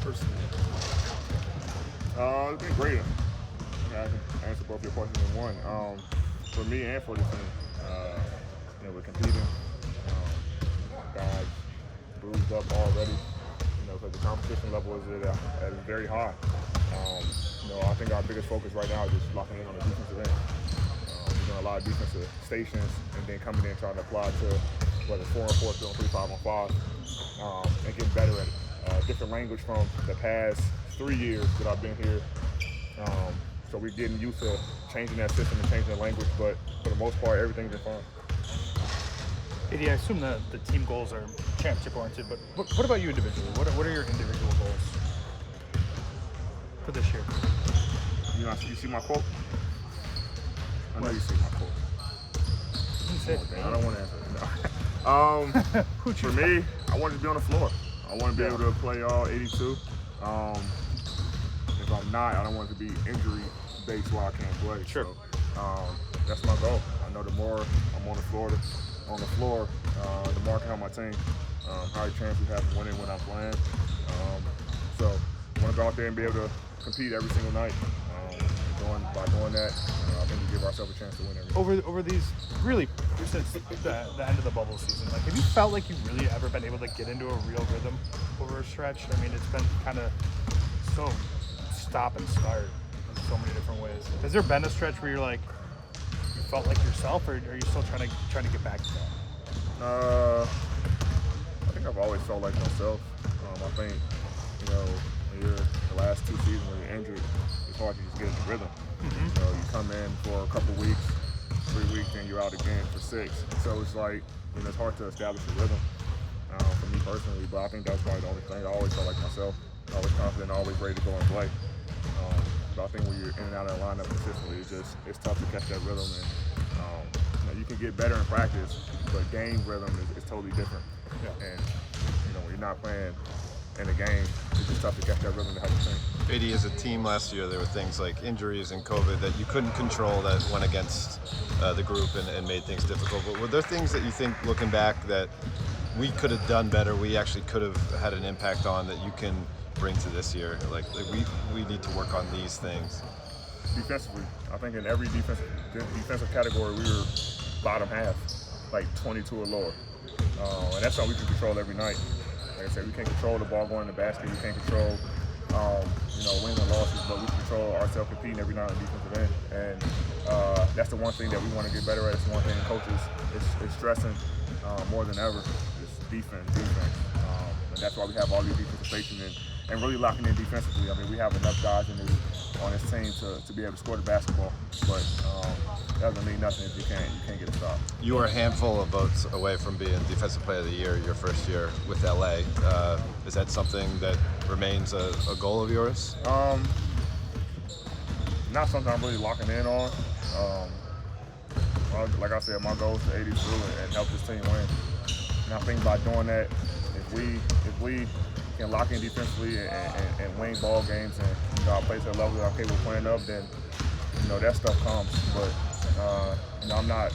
It's been great. I can answer both your questions in one. For me and for the team, we're competing. Guys bruised up already, because the competition level is very high. I think our biggest focus right now is just locking in on the defensive end. We're doing a lot of defensive stations and then coming in trying to apply to whether it's 4 on 4, 3 on 3, 5 on 5, and getting better at it. Different language from the past 3 years that I've been here. So we're getting used to changing that system and changing the language, but for the most part, everything's been fine. AD, I assume the team goals are championship-oriented, but what about you individually? What are your individual goals for this year? You see my quote? I know you see my quote. I don't want to answer it. No. For me, I want to be on the floor. I want to be able to play all 82. If I'm not, I don't want it to be injury-based while I can't play. Sure. So that's my goal. I know the more I'm on the floor, the more I can help my team. Higher chance we have of winning when I'm playing. So I want to go out there and be able to compete every single night. By doing that, I think we give ourselves a chance to win every Over these, really, since the end of the bubble season, have you felt like you've really ever been able to get into a real rhythm over a stretch? I mean, it's been kind of so stop and start in so many different ways. Has there been a stretch where you felt like yourself, or are you still trying to get back to that? I think I've always felt like myself. I think, the last 2 seasons when you're injured, it's hard to just get into rhythm. Mm-hmm. So you come in for a couple weeks, 3 weeks, then you're out again for 6. So it's like, it's hard to establish a rhythm for me personally, but I think that's probably the only thing. I always felt like myself, always confident, always ready to go and play. But I think when you're in and out of the lineup consistently, it's tough to catch that rhythm. And you can get better in practice, but game rhythm is totally different. Yeah. And when you're not playing in a game, it's just tough to catch that rhythm to help the team. AD, as a team last year, there were things like injuries and COVID that you couldn't control that went against the group and made things difficult. But were there things that you think, looking back, that we could have done better, we actually could have had an impact on that you can bring to this year? Like we need to work on these things. Defensively, I think in every defensive category, we were bottom half, like 22 or lower. And that's something we can control every night. Like I said, we can't control the ball going in the basket. We can't control, wins and losses, but we control ourselves competing every night on the defensive end. And that's the one thing that we want to get better at. It's the one thing the coaches is stressing more than ever. It's defense. And that's why we have all these defensive stations and really locking in defensively. I mean, we have enough guys on this team to be able to score the basketball, but that doesn't mean nothing if you can't get a stop. You were a handful of votes away from being Defensive Player of the Year your first year with LA. Is that something that remains a goal of yours? Not something I'm really locking in on. Like I said, my goal is to 82 and help this team win. And I think by doing that, if we can lock in defensively and win ball games and I play to the level that I'm capable of playing up, then that stuff comes. But I'm not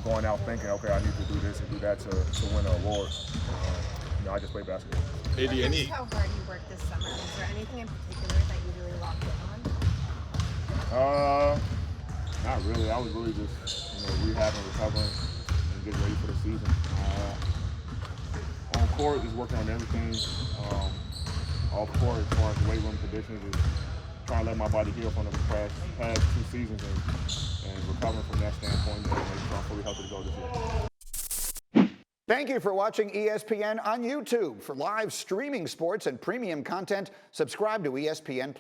going out thinking, okay, I need to do this and do that to win an award. I just play basketball. Just how hard you worked this summer. Is there anything in particular that you really locked in on? Not really. I was really just rehabbing, recovering, and getting ready for the season. On court is working on everything. Off court, as far as the weight room conditions, is trying to let my body heal from the past 2 seasons and recovering from that standpoint and making sure I'm fully healthy to go this year. Thank you for watching ESPN on YouTube. For live streaming sports and premium content, subscribe to ESPN+.